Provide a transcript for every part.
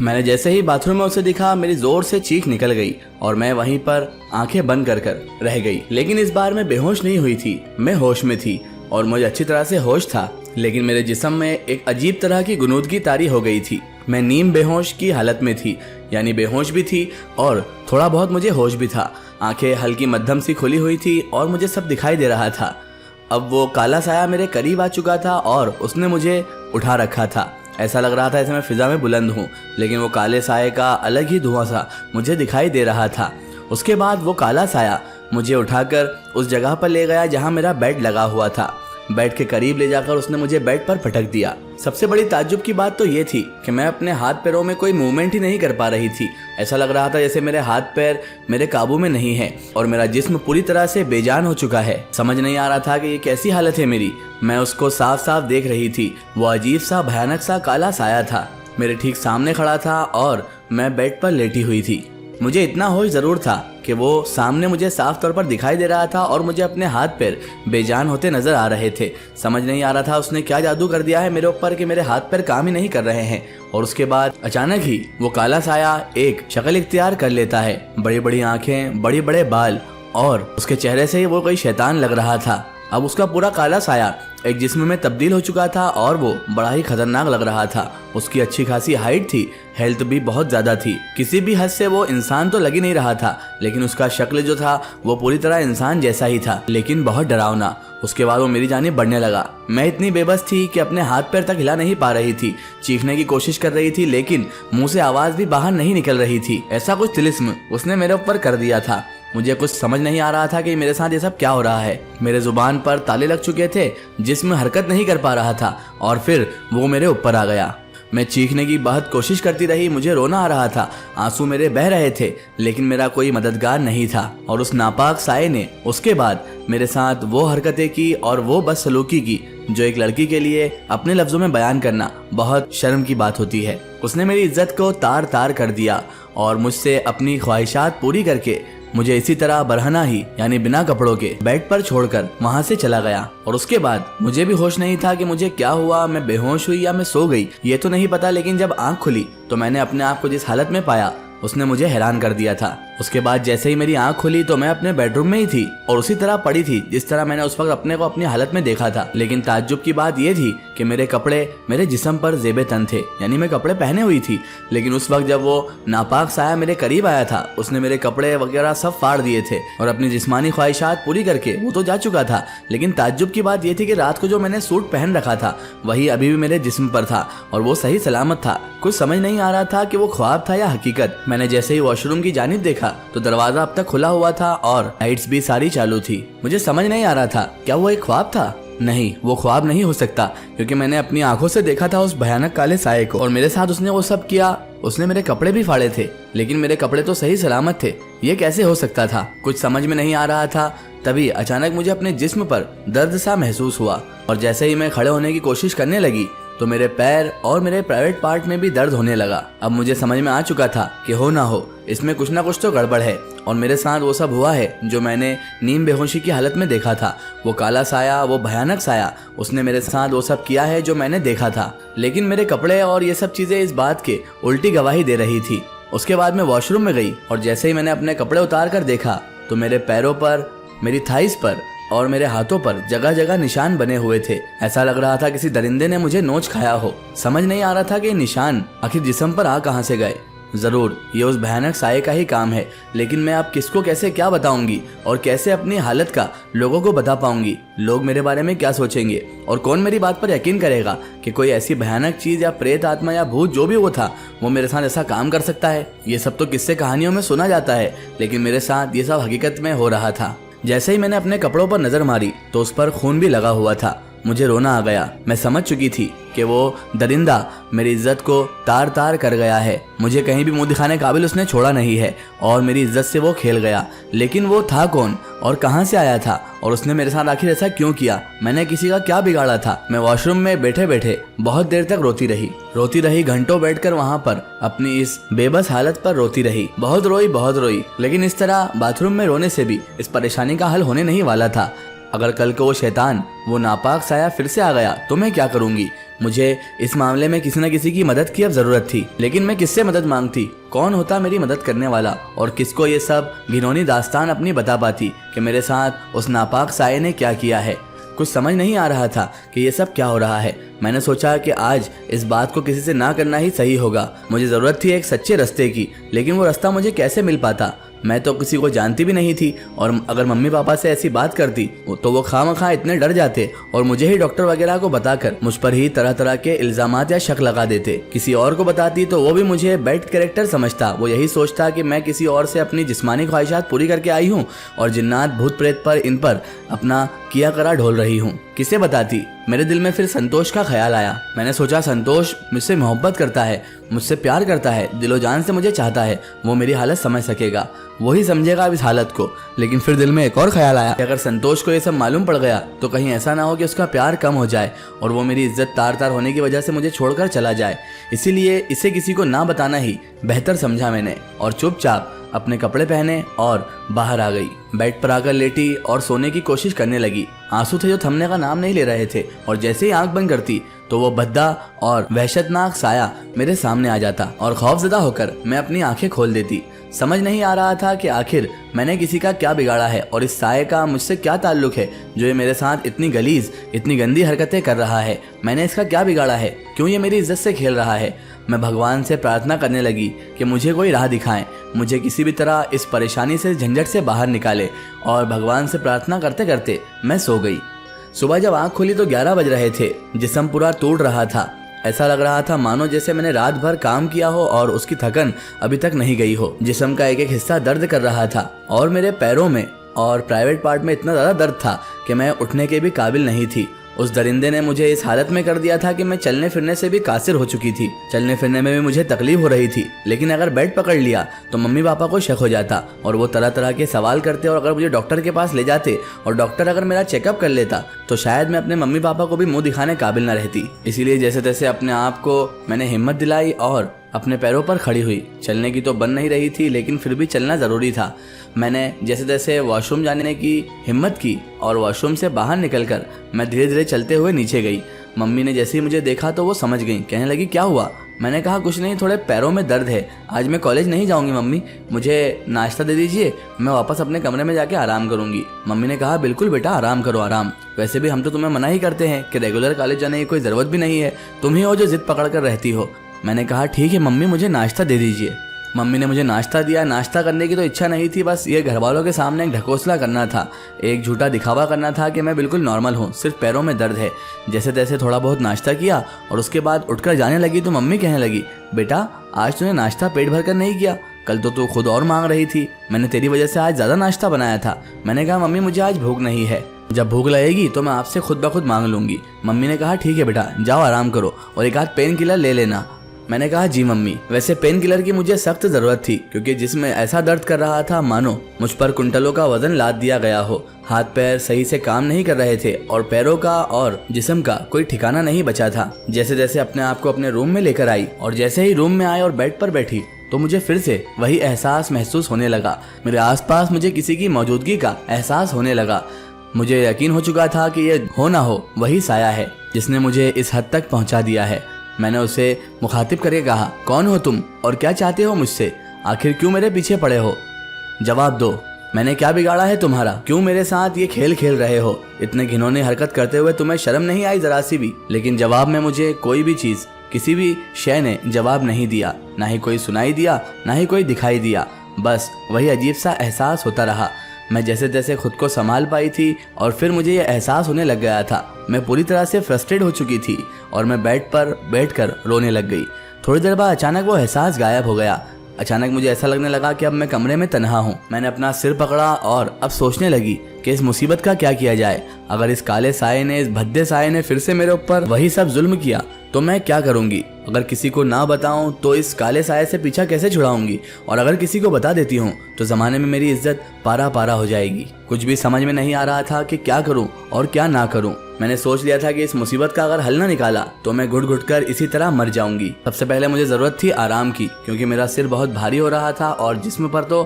मैंने जैसे ही बाथरूम में उसे दिखा, मेरी जोर से चीख निकल गई और मैं वहीं पर आंखें बंद कर कर रह गई। लेकिन इस बार मैं बेहोश नहीं हुई थी, मैं होश में थी और मुझे अच्छी तरह से होश था। लेकिन मेरे जिस्म में एक अजीब तरह की गुनूदगी तारी हो गई थी। मैं नीम बेहोश की हालत में थी, यानी बेहोश भी थी और थोड़ा बहुत मुझे होश भी था। आंखें हल्की मध्यम सी खुली हुई थी और मुझे सब दिखाई दे रहा था। अब वो काला साया मेरे करीब आ चुका था और उसने मुझे उठा रखा था। ऐसा लग रहा था जैसे मैं फिजा में बुलंद हूँ, लेकिन वो काले साये का अलग ही धुआं सा मुझे दिखाई दे रहा था। उसके बाद वो काला साया मुझे उठाकर उस जगह पर ले गया जहाँ मेरा बेड लगा हुआ था। बेड के करीब ले जाकर उसने मुझे बेड पर पटक दिया। सबसे बड़ी ताज्जुब की बात तो ये थी कि मैं अपने हाथ पैरों में कोई मूवमेंट ही नहीं कर पा रही थी। ऐसा लग रहा था जैसे मेरे हाथ पैर मेरे काबू में नहीं है और मेरा जिस्म पूरी तरह से बेजान हो चुका है। समझ नहीं आ रहा था कि ये कैसी हालत है मेरी। मैं उसको साफ साफ देख रही थी। वो अजीब सा भयानक सा काला साया था, मेरे ठीक सामने खड़ा था और मैं बेड पर लेटी हुई थी। मुझे इतना होश जरूर था कि वो सामने मुझे साफ तौर पर दिखाई दे रहा था और मुझे अपने हाथ पैर बेजान होते नजर आ रहे थे। समझ नहीं आ रहा था उसने क्या जादू कर दिया है मेरे ऊपर कि मेरे हाथ पैर काम ही नहीं कर रहे हैं। और उसके बाद अचानक ही वो काला साया एक शक्ल इख्तियार कर लेता है। बड़ी बड़ी आंखें, बड़े बड़े बाल और उसके चेहरे से वो कोई शैतान लग रहा था। अब उसका पूरा काला साया एक जिस्म में तब्दील हो चुका था और वो बड़ा ही खतरनाक लग रहा था। उसकी अच्छी खासी हाइट थी, हेल्थ भी बहुत ज्यादा थी। किसी भी हद से वो इंसान तो लग ही नहीं रहा था, लेकिन उसका शक्ल जो था वो पूरी तरह इंसान जैसा ही था, लेकिन बहुत डरावना। उसके बाद वो मेरी जानिब बढ़ने लगा। मैं इतनी बेबस थी कि अपने हाथ पैर तक हिला नहीं पा रही थी। चीखने की कोशिश कर रही थी लेकिन मुंह से आवाज भी बाहर नहीं निकल रही थी। ऐसा कुछ तिलिस्म उसने मेरे ऊपर कर दिया था। मुझे कुछ समझ नहीं आ रहा था कि मेरे साथ ये सब क्या हो रहा है। मेरे जुबान पर ताले लग चुके थे, जिसमें हरकत नहीं कर पा रहा था और फिर वो मेरे ऊपर आ गया। मैं चीखने की बहुत कोशिश करती रही, मुझे रोना आ रहा था, आंसू मेरे बह रहे थे, लेकिन मेरा कोई मददगार नहीं था। और उस नापाक साये ने उसके बाद मेरे साथ वो हरकतें की और वो बदसलूकी की जो एक लड़की के लिए अपने लफ्जों में बयान करना बहुत शर्म की बात होती है। उसने मेरी इज्जत को तार तार कर दिया और मुझसे अपनी ख्वाहिशात पूरी करके मुझे इसी तरह बरहना ही यानी बिना कपड़ों के बेड पर छोड़कर वहां से चला गया। और उसके बाद मुझे भी होश नहीं था कि मुझे क्या हुआ, मैं बेहोश हुई या मैं सो गई, ये तो नहीं पता। लेकिन जब आंख खुली तो मैंने अपने आप को जिस हालत में पाया उसने मुझे हैरान कर दिया था। उसके बाद जैसे ही मेरी आंख खुली तो मैं अपने बेडरूम में ही थी और उसी तरह पड़ी थी जिस तरह मैंने उस वक्त अपने को अपनी हालत में देखा था। लेकिन ताज्जुब की बात यह थी कि मेरे कपड़े मेरे जिस्म पर जेबे तन थे, यानी मैं कपड़े पहने हुई थी। लेकिन उस वक्त जब वो नापाक साया मेरे करीब आया था उसने मेरे कपड़े वगैरह सब फाड़ दिए थे और अपनी जिस्मानी ख्वाहिशात पूरी करके वो तो जा चुका था। लेकिन ताज्जुब की बात यह थी कि रात को जो मैंने सूट पहन रखा था वही अभी भी मेरे जिस्म पर था और वो सही सलामत था। कुछ समझ नहीं आ रहा था कि वो ख्वाब था या हकीकत। मैंने जैसे ही वॉशरूम की जानिब देखा तो दरवाजा अब तक खुला हुआ था और लाइट्स भी सारी चालू थी। मुझे समझ नहीं आ रहा था क्या वो एक ख्वाब था। नहीं, वो ख्वाब नहीं हो सकता क्योंकि मैंने अपनी आंखों से देखा था उस भयानक काले साये को और मेरे साथ उसने वो सब किया। उसने मेरे कपड़े भी फाड़े थे लेकिन मेरे कपड़े तो सही सलामत थे। ये कैसे हो सकता था, कुछ समझ में नहीं आ रहा था। तभी अचानक मुझे अपने जिस्म पर दर्द सा महसूस हुआ और जैसे ही मैं खड़े होने की कोशिश करने लगी तो मेरे पैर और मेरे प्राइवेट पार्ट में भी दर्द होने लगा। अब मुझे समझ में आ चुका था कि हो ना हो इसमें कुछ ना कुछ तो गड़बड़ है और मेरे साथ वो सब हुआ है जो मैंने नीम बेहोशी की हालत में देखा था। वो काला साया, वो भयानक साया, उसने मेरे साथ वो सब किया है जो मैंने देखा था। लेकिन मेरे कपड़े और ये सब चीजें इस बात के उल्टी गवाही दे रही थी। उसके बाद मैं वॉशरूम में गई और जैसे ही मैंने अपने कपड़े उतार कर देखा तो मेरे पैरों पर, मेरी थाइस पर और मेरे हाथों पर जगह जगह निशान बने हुए थे। ऐसा लग रहा था किसी दरिंदे ने मुझे नोच खाया हो। समझ नहीं आ रहा था कि निशान आखिर जिस्म पर आ कहां से गए। जरूर ये उस भयानक साये का ही काम है, लेकिन मैं अब किसको कैसे क्या बताऊंगी और कैसे अपनी हालत का लोगों को बता पाऊंगी। लोग मेरे बारे में क्या सोचेंगे और कौन मेरी बात पर यकीन करेगा कि कोई ऐसी भयानक चीज या प्रेत आत्मा या भूत जो भी वो था वो मेरे साथ ऐसा काम कर सकता है। ये सब तो किस्से कहानियों में सुना जाता है, लेकिन मेरे साथ ये सब हकीकत में हो रहा था। जैसे ही मैंने अपने कपड़ों पर नजर मारी तो उस पर खून भी लगा हुआ था। मुझे रोना आ गया। मैं समझ चुकी थी कि वो दरिंदा मेरी इज्जत को तार तार कर गया है। मुझे कहीं भी मुंह दिखाने काबिल उसने छोड़ा नहीं है और मेरी इज्जत से वो खेल गया। लेकिन वो था कौन और कहां से आया था और उसने मेरे साथ आखिर ऐसा क्यों किया? मैंने किसी का क्या बिगाड़ा था? मैं वॉशरूम में बैठे बैठे बहुत देर तक रोती रही, घंटों बैठकर वहां पर अपनी इस बेबस हालत पर रोती रही। बहुत रोई। लेकिन इस तरह बाथरूम में रोने से भी इस परेशानी का हल होने नहीं वाला था। अगर कल को वो शैतान, वो नापाक साया फिर से आ गया तो मैं क्या करूंगी। मुझे इस मामले में किसी न किसी की मदद की अब जरूरत थी, लेकिन मैं किससे मदद मांगती? कौन होता मेरी मदद करने वाला? और किसको ये सब घिनौनी दास्तान अपनी बता पाती कि मेरे साथ उस नापाक साये ने क्या किया है। कुछ समझ नहीं आ रहा था कि ये सब क्या हो रहा है। मैंने सोचा कि आज इस बात को किसी से ना करना ही सही होगा। मुझे ज़रूरत थी एक सच्चे रास्ते की, लेकिन वो रास्ता मुझे कैसे मिल पाता? मैं तो किसी को जानती भी नहीं थी, और अगर मम्मी पापा से ऐसी बात करती तो वो खामखा इतने डर जाते और मुझे ही डॉक्टर वगैरह को बताकर मुझ पर ही तरह तरह के इल्जामात या शक लगा देते। किसी और को बताती तो वो भी मुझे बैड कैरेक्टर समझता। वो यही सोचता कि मैं किसी और से अपनी जिस्मानी ख्वाहिशात पूरी करके आई हूँ और जिन्नात भूत प्रेत पर इन पर अपना किया करा ढोल रही हूँ। किसे बताती? मेरे दिल में फिर संतोष का ख्याल आया। मैंने सोचा संतोष मुझसे मोहब्बत करता है, मुझसे प्यार करता है, दिलो जान से मुझे चाहता है। वो मेरी हालत समझ सकेगा, वही समझेगा अब इस हालत को। लेकिन फिर दिल में एक और ख्याल आया कि अगर संतोष को ये सब मालूम पड़ गया तो कहीं ऐसा ना हो कि उसका प्यार कम हो जाए और वो मेरी इज्जत तार तार होने की वजह से मुझे छोड़कर चला जाए। इसीलिए इसे किसी को ना बताना ही बेहतर समझा मैंने, और चुपचाप अपने कपड़े पहने और बाहर आ गई। बेड पर आकर लेटी और सोने की कोशिश करने लगी। आंसू थे जो थमने का नाम नहीं ले रहे थे, और जैसे ही आंख बंद करती तो वो भद्दा और वहशतनाक साया मेरे सामने आ जाता और खौफजदा होकर मैं अपनी आंखें खोल देती। समझ नहीं आ रहा था कि आखिर मैंने किसी का क्या बिगाड़ा है और इस साये का मुझसे क्या ताल्लुक है जो ये मेरे साथ इतनी गलीज, इतनी गंदी हरकतें कर रहा है। मैंने इसका क्या बिगाड़ा है? क्यों ये मेरी इज्जत से खेल रहा है? मैं भगवान से प्रार्थना करने लगी कि मुझे कोई राह दिखाएं, मुझे किसी भी तरह इस परेशानी से, झंझट से बाहर निकाले। और भगवान से प्रार्थना करते करते मैं सो गई। सुबह जब आँख खोली तो 11 बज रहे थे। जिस्म पूरा टूट रहा था। ऐसा लग रहा था मानो जैसे मैंने रात भर काम किया हो और उसकी थकन अभी तक नहीं गई हो। जिस्म का एक एक हिस्सा दर्द कर रहा था और मेरे पैरों में और प्राइवेट पार्ट में इतना ज़्यादा दर्द था कि मैं उठने के भी काबिल नहीं थी। उस दरिंदे ने मुझे इस हालत में कर दिया था कि मैं चलने फिरने से भी कासिर हो चुकी थी। चलने फिरने में भी मुझे तकलीफ हो रही थी, लेकिन अगर बेड पकड़ लिया तो मम्मी पापा को शक हो जाता और वो तरह तरह के सवाल करते, और अगर मुझे डॉक्टर के पास ले जाते और डॉक्टर अगर मेरा चेकअप कर लेता तो शायद मैं अपने मम्मी पापा को भी मुंह दिखाने काबिल न रहती। इसीलिए जैसे तैसे अपने आप को मैंने हिम्मत दिलाई और अपने पैरों पर खड़ी हुई। चलने की तो बन नहीं रही थी, लेकिन फिर भी चलना ज़रूरी था। मैंने जैसे तैसे वॉशरूम जाने की हिम्मत की और वॉशरूम से बाहर निकलकर मैं धीरे धीरे चलते हुए नीचे गई। मम्मी ने जैसे ही मुझे देखा तो वो समझ गई। कहने लगी, क्या हुआ? मैंने कहा, कुछ नहीं, थोड़े पैरों में दर्द है, आज मैं कॉलेज नहीं जाऊंगी मम्मी, मुझे नाश्ता दे दीजिए, मैं वापस अपने कमरे में जाके आराम करूंगी। मम्मी ने कहा, बिल्कुल बेटा, आराम करो, आराम। वैसे भी हम तो तुम्हें मना ही करते हैं कि रेगुलर कॉलेज जाने की कोई ज़रूरत भी नहीं है, तुम ही हो जो जिद पकड़ कर रहती हो। मैंने कहा, ठीक है मम्मी, मुझे नाश्ता दे दीजिए। मम्मी ने मुझे नाश्ता दिया। नाश्ता करने की तो इच्छा नहीं थी, बस ये घर वालों के सामने एक ढकोसला करना था, एक झूठा दिखावा करना था कि मैं बिल्कुल नॉर्मल हूँ, सिर्फ पैरों में दर्द है। जैसे तैसे थोड़ा बहुत नाश्ता किया और उसके बाद उठकर जाने लगी तो मम्मी कहने लगी, बेटा आज तूने नाश्ता पेट भर कर नहीं किया, कल तो तू खुद और मांग रही थी, मैंने तेरी वजह से आज ज़्यादा नाश्ता बनाया था। मैंने कहा, मम्मी मुझे आज भूख नहीं है, जब भूख लगेगी तो मैं आपसे खुद ब खुद मांग लूँगी। मम्मी ने कहा, ठीक है बेटा, जाओ आराम करो और एक आध पेन किलर ले लेना। मैंने कहा, जी मम्मी। वैसे पेन किलर की मुझे सख्त ज़रूरत थी, क्योंकि जिसमें ऐसा दर्द कर रहा था मानो मुझ पर कुंटलों का वजन लाद दिया गया हो। हाथ पैर सही से काम नहीं कर रहे थे और पैरों का और जिस्म का कोई ठिकाना नहीं बचा था। जैसे जैसे अपने आप को अपने रूम में लेकर आई और जैसे ही रूम में आए और बेड पर बैठी तो मुझे फिर से वही एहसास महसूस होने लगा। मेरे आसपास मुझे किसी की मौजूदगी का एहसास होने लगा। मुझे यकीन हो चुका था कि ये हो ना हो वही साया है जिसने मुझे इस हद तक पहुंचा दिया है। मैंने उसे मुखातिब करके कहा, कौन हो तुम और क्या चाहते हो मुझसे? आखिर क्यों मेरे पीछे पड़े हो? जवाब दो, मैंने क्या बिगाड़ा है तुम्हारा? क्यों मेरे साथ ये खेल खेल रहे हो? इतने घिनौने हरकत करते हुए तुम्हें शर्म नहीं आई जरा सी भी? लेकिन जवाब में मुझे कोई भी चीज़, किसी भी शय ने जवाब नहीं दिया। ना ही कोई सुनाई दिया, ना ही कोई दिखाई दिया। बस वही अजीब सा एहसास होता रहा। मैं जैसे तैसे खुद को संभाल पाई थी और फिर मुझे ये एहसास होने लग गया था। मैं पूरी तरह से फ्रस्ट्रेट हो चुकी थी और मैं बेड पर बैठकर रोने लग गई। थोड़ी देर बाद अचानक वो एहसास गायब हो गया। अचानक मुझे ऐसा लगने लगा कि अब मैं कमरे में तन्हा हूँ। मैंने अपना सिर पकड़ा और अब सोचने लगी कि इस मुसीबत का क्या किया जाए। अगर इस काले साये ने, इस भद्दे साये ने फिर से मेरे ऊपर वही सब जुल्म किया तो मैं क्या करूँगी? अगर किसी को ना बताऊं तो इस काले साये से पीछा कैसे छुड़ाऊंगी? और अगर किसी को बता देती हूँ तो ज़माने में मेरी इज्जत पारा पारा हो जाएगी। कुछ भी समझ में नहीं आ रहा था कि क्या करूँ और क्या ना करूँ। मैंने सोच लिया था कि इस मुसीबत का अगर हल ना निकाला तो मैं घुट घुट कर इसी तरह मर जाऊंगी। सबसे पहले मुझे ज़रूरत थी आराम की, क्योंकि मेरा सिर बहुत भारी हो रहा था और जिस्म पर तो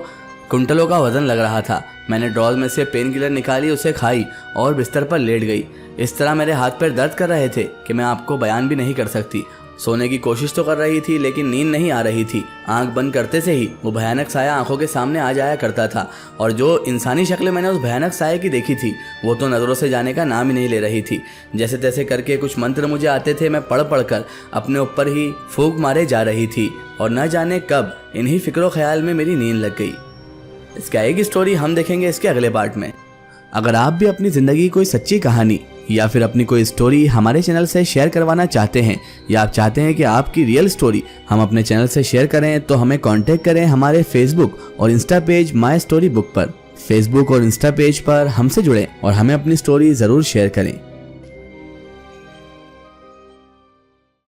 कुंटलों का वजन लग रहा था। मैंने ड्रॉज में से पेन किलर निकाली, उसे खाई और बिस्तर पर लेट गई। इस तरह मेरे हाथ पैर दर्द कर रहे थे कि मैं आपको बयान भी नहीं कर सकती। सोने की कोशिश तो कर रही थी लेकिन नींद नहीं आ रही थी। आंख बंद करते से ही वो भयानक साया आंखों के सामने आ जाया करता था और जो इंसानी शक्ल मैंने उस भयानक साये की देखी थी वो तो नज़रों से जाने का नाम ही नहीं ले रही थी। जैसे तैसे करके कुछ मंत्र मुझे आते थे, मैं पढ़ पढ़ कर अपने ऊपर ही फूंक मारे जा रही थी और न जाने कब इन्हीं फिक्रो ख्याल में मेरी नींद लग गई। इसकी आएगी स्टोरी हम देखेंगे इसके अगले पार्ट में। अगर आप भी अपनी ज़िंदगी की कोई सच्ची कहानी या फिर अपनी कोई स्टोरी हमारे चैनल से शेयर करवाना चाहते हैं या आप चाहते हैं कि आपकी रियल स्टोरी हम अपने चैनल से शेयर करें तो हमें कांटेक्ट करें हमारे फेसबुक और Insta page my story book पर। फेसबुक और इंस्टा पेज पर हमसे जुड़ें और हमें अपनी स्टोरी ज़रूर शेयर करें।